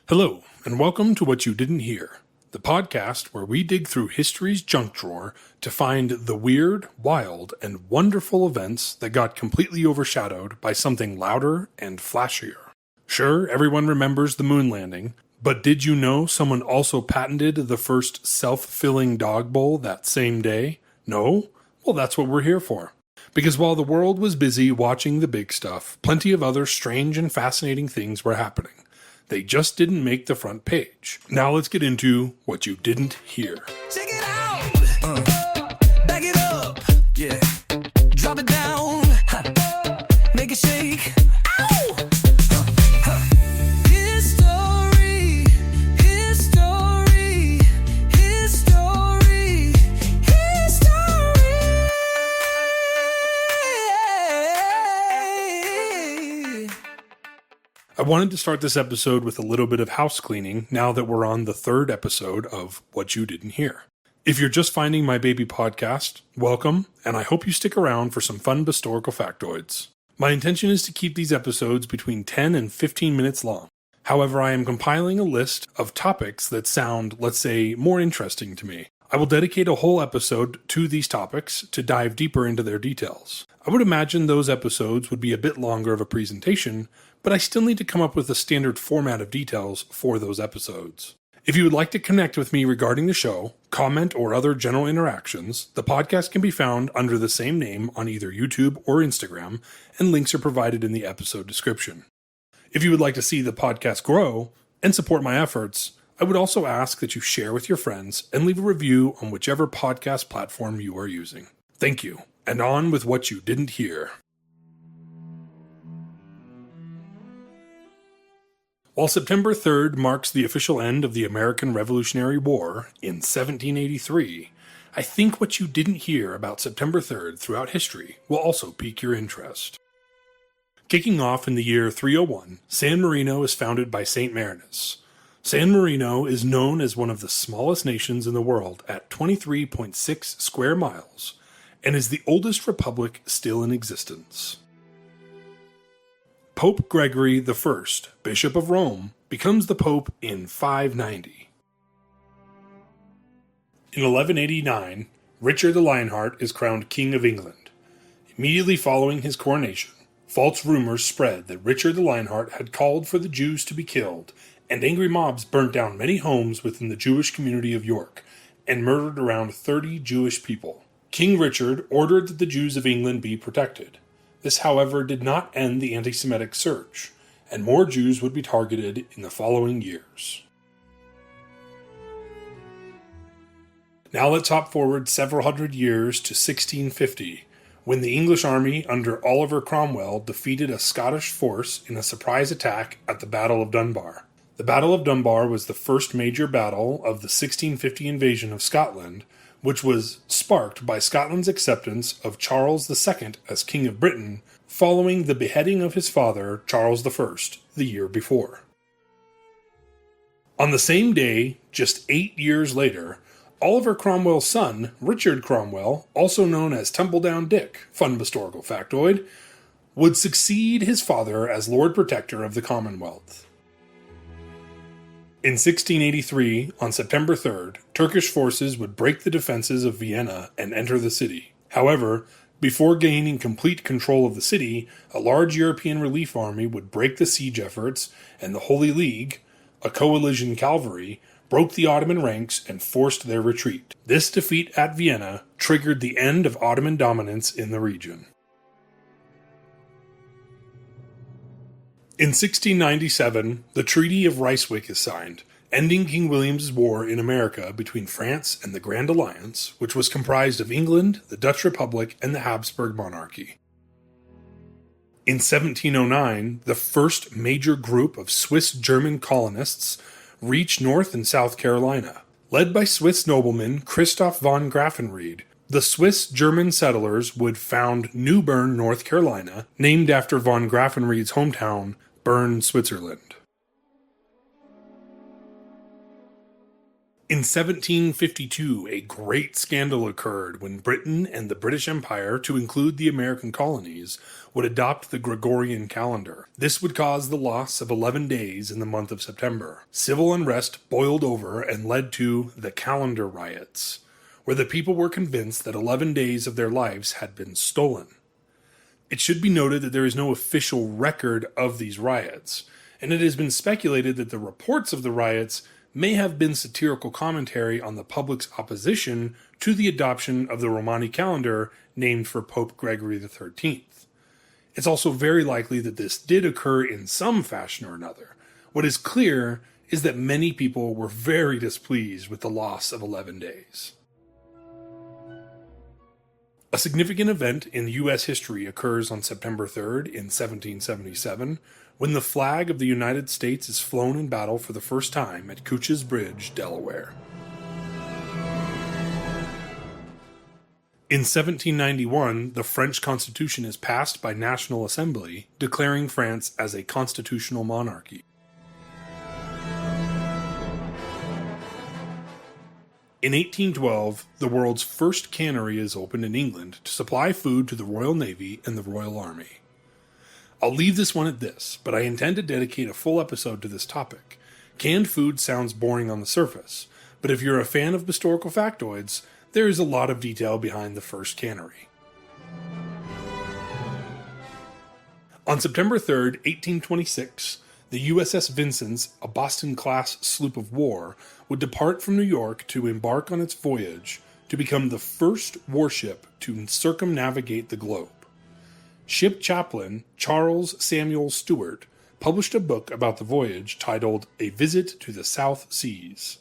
Hello, and welcome to What You Didn't Hear, the podcast where we dig through history's junk drawer to find the weird, wild, and wonderful events that got completely overshadowed by something louder and flashier. Sure, everyone remembers the moon landing, but did you know someone also patented the first self-filling dog bowl that same day? No? Well, that's what we're here for. Because while the world was busy watching the big stuff, plenty of other strange and fascinating things were happening. They just didn't make the front page. Now let's get into what you didn't hear. Check it out. Back it up. Yeah. Drop it down. Make it shake. Ow. History. History. History. History. I wanted to start this episode with a little bit of house cleaning now that we're on the third episode of What You Didn't Hear. If you're just finding my baby podcast, welcome, and I hope you stick around for some fun historical factoids. My intention is to keep these episodes between 10 and 15 minutes long. However, I am compiling a list of topics that sound, let's say, more interesting to me. I will dedicate a whole episode to these topics to dive deeper into their details. I would imagine those episodes would be a bit longer of a presentation, but I still need to come up with a standard format of details for those episodes. If you would like to connect with me regarding the show, comment, or other general interactions, the podcast can be found under the same name on either YouTube or Instagram, and links are provided in the episode description. If you would like to see the podcast grow and support my efforts, I would also ask that you share with your friends and leave a review on whichever podcast platform you are using. Thank you, and on with what you didn't hear. While September 3rd marks the official end of the American Revolutionary War in 1783, I think what you didn't hear about September 3rd throughout history will also pique your interest. Kicking off in the year 301, San Marino is founded by Saint Marinus. San Marino is known as one of the smallest nations in the world at 23.6 square miles and is the oldest republic still in existence. Pope Gregory I, Bishop of Rome, becomes the Pope in 590. In 1189, Richard the Lionheart is crowned King of England. Immediately following his coronation, false rumors spread that Richard the Lionheart had called for the Jews to be killed, and angry mobs burnt down many homes within the Jewish community of York, and murdered around 30 Jewish people. King Richard ordered that the Jews of England be protected. This, however, did not end the anti-Semitic surge, and more Jews would be targeted in the following years. Now let's hop forward several hundred years to 1650, when the English army under Oliver Cromwell defeated a Scottish force in a surprise attack at the Battle of Dunbar. The Battle of Dunbar was the first major battle of the 1650 invasion of Scotland, which was sparked by Scotland's acceptance of Charles II as King of Britain following the beheading of his father, Charles I, the year before. On the same day, just 8 years later, Oliver Cromwell's son, Richard Cromwell, also known as Tumbledown Dick, fun historical factoid, would succeed his father as Lord Protector of the Commonwealth. In 1683, on September 3rd, Turkish forces would break the defenses of Vienna and enter the city. However, before gaining complete control of the city, a large European relief army would break the siege efforts, and the Holy League, a coalition cavalry, broke the Ottoman ranks and forced their retreat. This defeat at Vienna triggered the end of Ottoman dominance in the region. In 1697, the Treaty of Ryswick is signed, ending King William's war in America between France and the Grand Alliance, which was comprised of England, the Dutch Republic, and the Habsburg monarchy. In 1709, the first major group of Swiss-German colonists reached North and South Carolina. Led by Swiss nobleman Christoph von Graffenried, the Swiss-German settlers would found New Bern, North Carolina, named after von Graffenried's hometown, Bern, Switzerland. In 1752, a great scandal occurred when Britain and the British Empire, to include the American colonies, would adopt the Gregorian calendar. This would cause the loss of 11 days in the month of September. Civil unrest boiled over and led to the calendar riots, where the people were convinced that 11 days of their lives had been stolen. It should be noted that there is no official record of these riots, and it has been speculated that the reports of the riots may have been satirical commentary on the public's opposition to the adoption of the Romani calendar named for Pope Gregory XIII. It's also very likely that this did occur in some fashion or another. What is clear is that many people were very displeased with the loss of 11 days. A significant event in U.S. history occurs on September 3rd in 1777, when the flag of the United States is flown in battle for the first time at Couch's Bridge, Delaware. In 1791, the French Constitution is passed by National Assembly, declaring France as a constitutional monarchy. In 1812, the world's first cannery is opened in England to supply food to the Royal Navy and the Royal Army. I'll leave this one at this, but I intend to dedicate a full episode to this topic. Canned food sounds boring on the surface, but if you're a fan of historical factoids, there is a lot of detail behind the first cannery. On September 3rd, 1826, the USS Vincennes, a Boston-class sloop of war, would depart from New York to embark on its voyage to become the first warship to circumnavigate the globe. Ship chaplain Charles Samuel Stewart published a book about the voyage titled A Visit to the South Seas.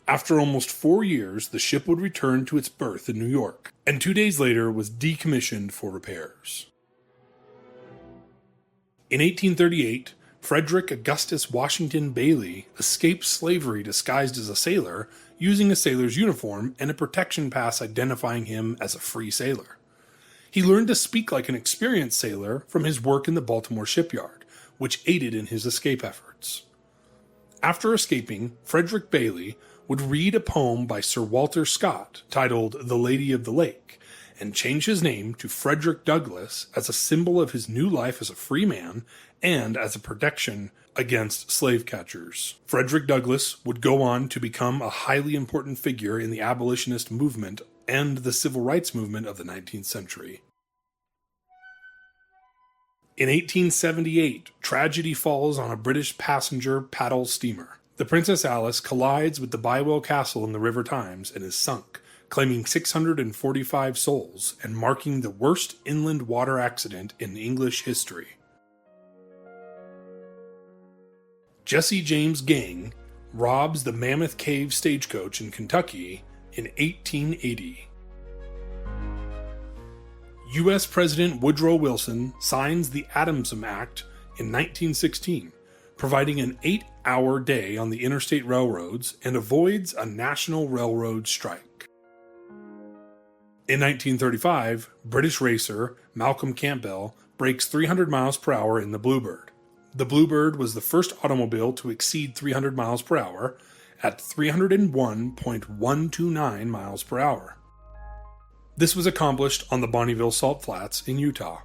After almost 4 years, the ship would return to its berth in New York, and 2 days later was decommissioned for repairs. In 1838, Frederick Augustus Washington Bailey escaped slavery disguised as a sailor, using a sailor's uniform and a protection pass identifying him as a free sailor. He learned to speak like an experienced sailor from his work in the Baltimore shipyard, which aided in his escape efforts. After escaping, Frederick Bailey would read a poem by Sir Walter Scott titled The Lady of the Lake, and change his name to Frederick Douglass as a symbol of his new life as a free man and as a protection against slave catchers. Frederick Douglass would go on to become a highly important figure in the abolitionist movement and the civil rights movement of the 19th century. In 1878, tragedy falls on a British passenger paddle steamer. The Princess Alice collides with the Bywell Castle in the River Thames and is sunk, claiming 645 souls and marking the worst inland water accident in English history. Jesse James' gang robs the Mammoth Cave stagecoach in Kentucky in 1880. U.S. President Woodrow Wilson signs the Adamson Act in 1916, providing an 8-hour day on the interstate railroads and avoids a national railroad strike. In 1935, British racer Malcolm Campbell breaks 300 miles per hour in the Bluebird. The Bluebird was the first automobile to exceed 300 miles per hour at 301.129 miles per hour. This was accomplished on the Bonneville Salt Flats in Utah.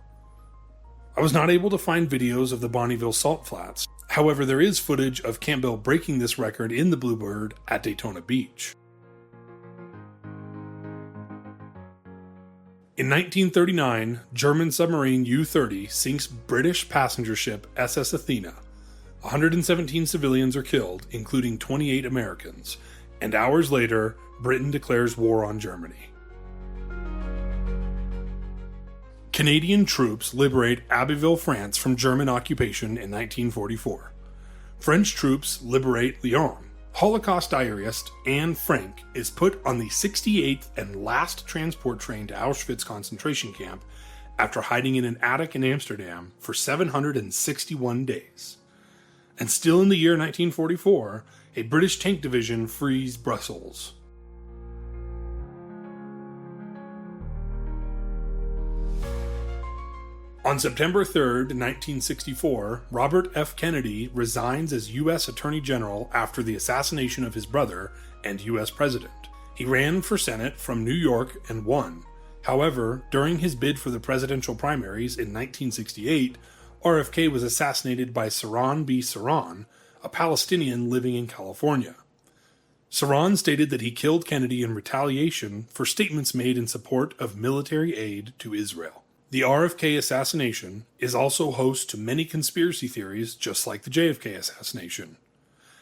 I was not able to find videos of the Bonneville Salt Flats. However, there is footage of Campbell breaking this record in the Bluebird at Daytona Beach. In 1939, German submarine U-30 sinks British passenger ship SS Athena. 117 civilians are killed, including 28 Americans, and hours later, Britain declares war on Germany. Canadian troops liberate Abbeville, France from German occupation in 1944. French troops liberate Lyon. Holocaust diarist Anne Frank is put on the 68th and last transport train to Auschwitz concentration camp after hiding in an attic in Amsterdam for 761 days. And still in the year 1944, a British tank division frees Brussels. On September 3, 1964, Robert F. Kennedy resigns as U.S. Attorney General after the assassination of his brother, and U.S. President. He ran for Senate from New York and won. However, during his bid for the presidential primaries in 1968, RFK was assassinated by Sirhan B. Sirhan, a Palestinian living in California. Sirhan stated that he killed Kennedy in retaliation for statements made in support of military aid to Israel. The RFK assassination is also host to many conspiracy theories, just like the JFK assassination.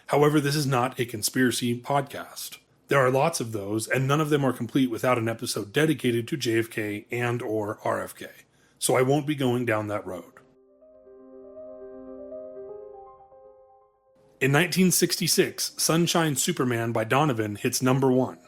However, this is not a conspiracy podcast. There are lots of those, and none of them are complete without an episode dedicated to JFK and or RFK, so I won't be going down that road. In 1966, Sunshine Superman by Donovan hits number 1.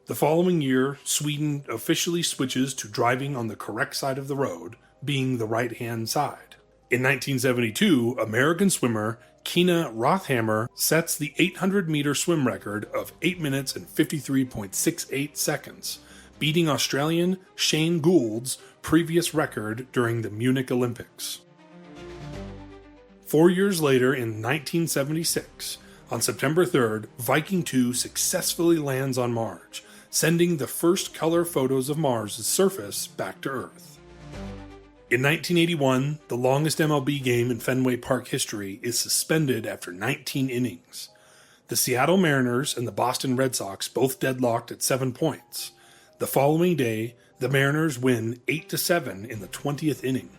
The following year, Sweden officially switches to driving on the correct side of the road, being the right-hand side. In 1972, American swimmer Kina Rothammer sets the 800-meter swim record of 8 minutes and 53.68 seconds, beating Australian Shane Gould's previous record during the Munich Olympics. 4 years later, in 1976, on September 3rd, Viking 2 successfully lands on Mars, sending the first color photos of Mars' surface back to Earth. In 1981, the longest MLB game in Fenway Park history is suspended after 19 innings. The Seattle Mariners and the Boston Red Sox both deadlocked at 7 points. The following day, the Mariners win 8-7 in the 20th inning.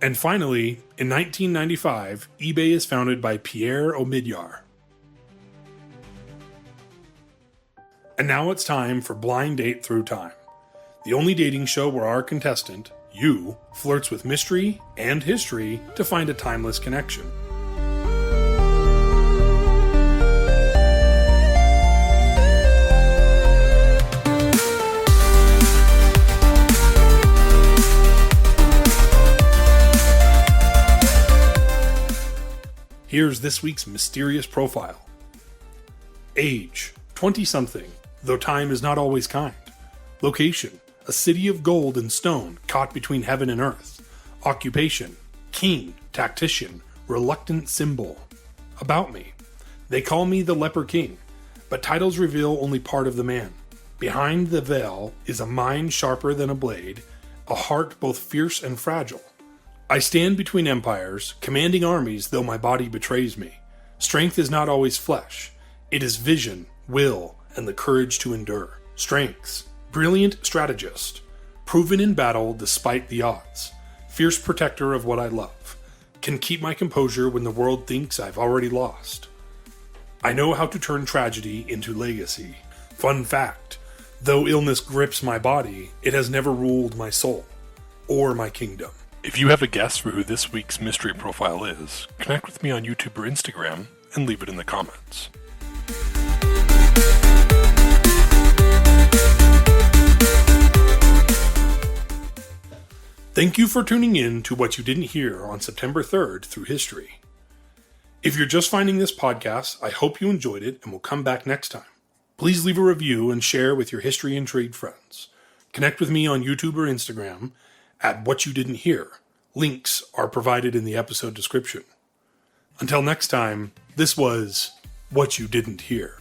And finally, in 1995, eBay is founded by Pierre Omidyar. And now it's time for Blind Date Through Time, the only dating show where our contestant, you, flirts with mystery and history to find a timeless connection. Here's this week's mysterious profile. Age, 20-something, though time is not always kind. Location, a city of gold and stone caught between heaven and earth. Occupation, king, tactician, reluctant symbol. About me, they call me the Leper King, but titles reveal only part of the man. Behind the veil is a mind sharper than a blade, a heart both fierce and fragile. I stand between empires, commanding armies though my body betrays me. Strength is not always flesh. It is vision, will, and the courage to endure. Strengths: brilliant strategist, proven in battle despite the odds, fierce protector of what I love, can keep my composure when the world thinks I've already lost. I know how to turn tragedy into legacy. Fun fact, though illness grips my body, it has never ruled my soul or my kingdom. If you have a guess for who this week's mystery profile is, connect with me on YouTube or Instagram and leave it in the comments. Thank you for tuning in to What You Didn't Hear on September 3rd through history. If you're just finding this podcast, I hope you enjoyed it and will come back next time. Please leave a review and share with your history-intrigued friends. Connect with me on YouTube or Instagram at What You Didn't Hear. Links are provided in the episode description. Until next time, this was What You Didn't Hear.